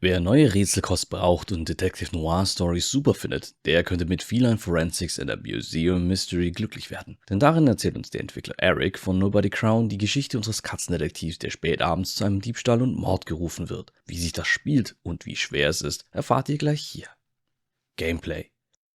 Wer neue Rätselkost braucht und Detective Noir Stories super findet, der könnte mit Feline Forensics in der Museum Mystery glücklich werden. Denn darin erzählt uns der Entwickler Eric von Nobody Crown die Geschichte unseres Katzendetektivs, der spät abends zu einem Diebstahl und Mord gerufen wird. Wie sich das spielt und wie schwer es ist, erfahrt ihr gleich hier. Gameplay.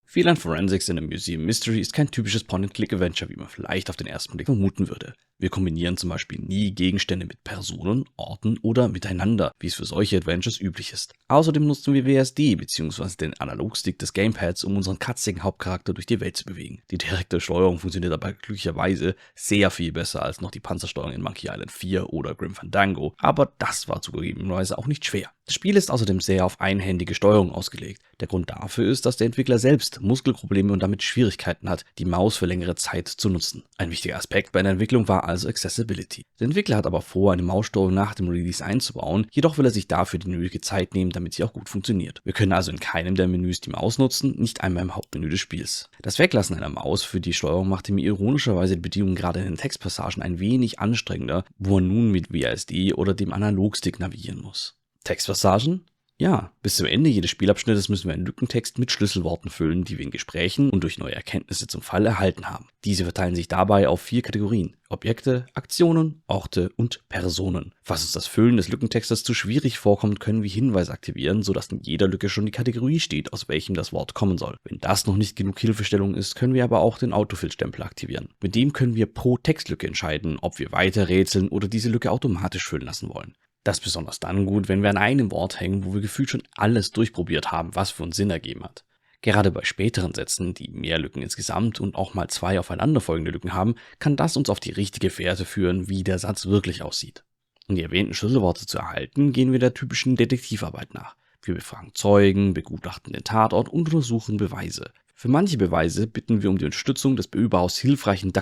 Feline Forensics in der Museum Mystery ist kein typisches Point-and-Click-Adventure, wie man vielleicht auf den ersten Blick vermuten würde. Wir kombinieren zum Beispiel nie Gegenstände mit Personen, Orten oder miteinander, wie es für solche Adventures üblich ist. Außerdem nutzen wir WASD bzw. den Analogstick des Gamepads, um unseren katzigen Hauptcharakter durch die Welt zu bewegen. Die direkte Steuerung funktioniert dabei glücklicherweise sehr viel besser als noch die Panzersteuerung in Monkey Island 4 oder Grim Fandango, aber das war zugegebenerweise auch nicht schwer. Das Spiel ist außerdem sehr auf einhändige Steuerung ausgelegt. Der Grund dafür ist, dass der Entwickler selbst Muskelprobleme und damit Schwierigkeiten hat, die Maus für längere Zeit zu nutzen. Ein wichtiger Aspekt bei der Entwicklung war also Accessibility. Der Entwickler hat aber vor, eine Maussteuerung nach dem Release einzubauen, jedoch will er sich dafür die nötige Zeit nehmen, damit sie auch gut funktioniert. Wir können also in keinem der Menüs die Maus nutzen, nicht einmal im Hauptmenü des Spiels. Das Weglassen einer Maus für die Steuerung machte mir ironischerweise die Bedienung gerade in den Textpassagen ein wenig anstrengender, wo man nun mit WASD oder dem Analogstick navigieren muss. Textpassagen? Ja, bis zum Ende jedes Spielabschnittes müssen wir einen Lückentext mit Schlüsselworten füllen, die wir in Gesprächen und durch neue Erkenntnisse zum Fall erhalten haben. Diese verteilen sich dabei auf 4 Kategorien: Objekte, Aktionen, Orte und Personen. Falls uns das Füllen des Lückentextes zu schwierig vorkommt, können wir Hinweise aktivieren, sodass in jeder Lücke schon die Kategorie steht, aus welchem das Wort kommen soll. Wenn das noch nicht genug Hilfestellung ist, können wir aber auch den Autofill-Stempel aktivieren. Mit dem können wir pro Textlücke entscheiden, ob wir weiter rätseln oder diese Lücke automatisch füllen lassen wollen. Das ist besonders dann gut, wenn wir an einem Wort hängen, wo wir gefühlt schon alles durchprobiert haben, was für uns Sinn ergeben hat. Gerade bei späteren Sätzen, die mehr Lücken insgesamt und auch mal 2 aufeinanderfolgende Lücken haben, kann das uns auf die richtige Fährte führen, wie der Satz wirklich aussieht. Um die erwähnten Schlüsselworte zu erhalten, gehen wir der typischen Detektivarbeit nach. Wir befragen Zeugen, begutachten den Tatort und untersuchen Beweise. Für manche Beweise bitten wir um die Unterstützung des überaus hilfreichen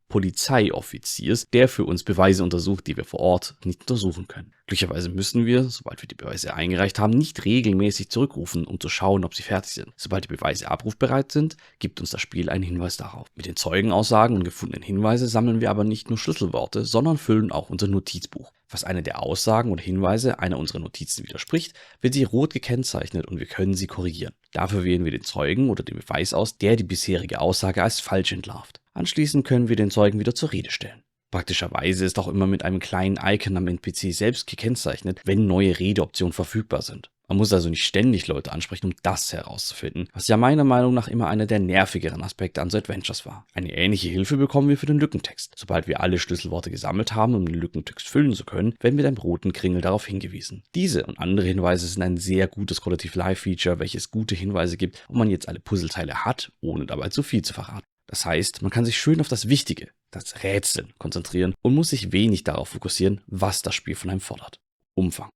Polizeioffiziers, der für uns Beweise untersucht, die wir vor Ort nicht untersuchen können. Glücklicherweise müssen wir, sobald wir die Beweise eingereicht haben, nicht regelmäßig zurückrufen, um zu schauen, ob sie fertig sind. Sobald die Beweise abrufbereit sind, gibt uns das Spiel einen Hinweis darauf. Mit den Zeugenaussagen und gefundenen Hinweisen sammeln wir aber nicht nur Schlüsselworte, sondern füllen auch unser Notizbuch. Was eine der Aussagen oder Hinweise einer unserer Notizen widerspricht, wird sie rot gekennzeichnet und wir können sie korrigieren. Dafür wählen wir den Zeugen oder den Beweis aus, der die bisherige Aussage als falsch entlarvt. Anschließend können wir den Zeugen wieder zur Rede stellen. Praktischerweise ist auch immer mit einem kleinen Icon am NPC selbst gekennzeichnet, wenn neue Redeoptionen verfügbar sind. Man muss also nicht ständig Leute ansprechen, um das herauszufinden, was ja meiner Meinung nach immer einer der nervigeren Aspekte an so Adventures war. Eine ähnliche Hilfe bekommen wir für den Lückentext. Sobald wir alle Schlüsselworte gesammelt haben, um den Lückentext füllen zu können, werden wir mit einem roten Kringel darauf hingewiesen. Diese und andere Hinweise sind ein sehr gutes Qualitative Life Feature, welches gute Hinweise gibt, ob man jetzt alle Puzzleteile hat, ohne dabei zu viel zu verraten. Das heißt, man kann sich schön auf das Wichtige, das Rätseln, konzentrieren und muss sich wenig darauf fokussieren, was das Spiel von einem fordert. Umfang.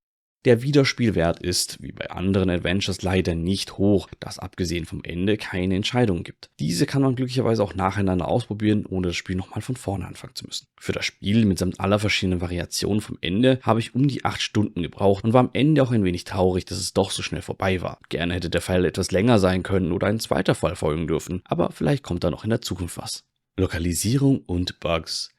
Der Wiederspielwert ist, wie bei anderen Adventures, leider nicht hoch, da es abgesehen vom Ende keine Entscheidungen gibt. Diese kann man glücklicherweise auch nacheinander ausprobieren, ohne das Spiel nochmal von vorne anfangen zu müssen. Für das Spiel mitsamt aller verschiedenen Variationen vom Ende habe ich um die 8 Stunden gebraucht und war am Ende auch ein wenig traurig, dass es doch so schnell vorbei war. Gerne hätte der Fall etwas länger sein können oder ein zweiter Fall folgen dürfen, aber vielleicht kommt da noch in der Zukunft was. Lokalisierung und Bugs.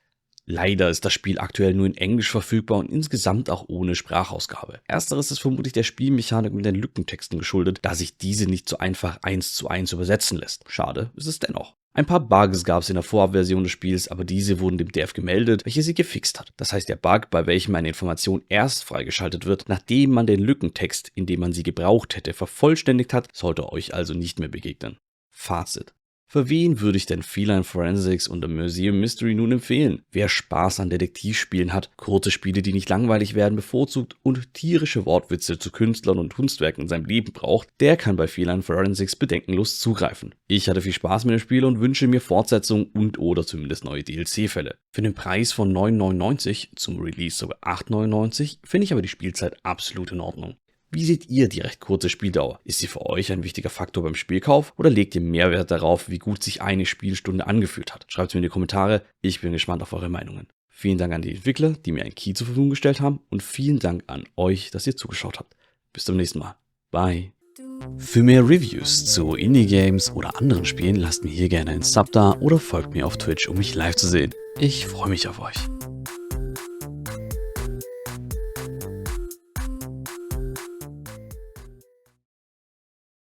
Leider ist das Spiel aktuell nur in Englisch verfügbar und insgesamt auch ohne Sprachausgabe. Ersteres ist vermutlich der Spielmechanik mit den Lückentexten geschuldet, da sich diese nicht so einfach 1:1 übersetzen lässt. Schade ist es dennoch. Ein paar Bugs gab es in der Vorabversion des Spiels, aber diese wurden dem Dev gemeldet, welcher sie gefixt hat. Das heißt, der Bug, bei welchem eine Information erst freigeschaltet wird, nachdem man den Lückentext, in dem man sie gebraucht hätte, vervollständigt hat, sollte euch also nicht mehr begegnen. Fazit. Für wen würde ich denn Feline Forensics und The Museum Mystery nun empfehlen? Wer Spaß an Detektivspielen hat, kurze Spiele, die nicht langweilig werden, bevorzugt und tierische Wortwitze zu Künstlern und Kunstwerken in seinem Leben braucht, der kann bei Feline Forensics bedenkenlos zugreifen. Ich hatte viel Spaß mit dem Spiel und wünsche mir Fortsetzung und oder zumindest neue DLC-Fälle. Für den Preis von 9,99, zum Release sogar 8,99, finde ich aber die Spielzeit absolut in Ordnung. Wie seht ihr die recht kurze Spieldauer? Ist sie für euch ein wichtiger Faktor beim Spielkauf oder legt ihr Mehrwert darauf, wie gut sich eine Spielstunde angefühlt hat? Schreibt es mir in die Kommentare, ich bin gespannt auf eure Meinungen. Vielen Dank an die Entwickler, die mir einen Key zur Verfügung gestellt haben und vielen Dank an euch, dass ihr zugeschaut habt. Bis zum nächsten Mal. Bye. Für mehr Reviews zu Indie-Games oder anderen Spielen lasst mir hier gerne einen Sub da oder folgt mir auf Twitch, um mich live zu sehen. Ich freue mich auf euch.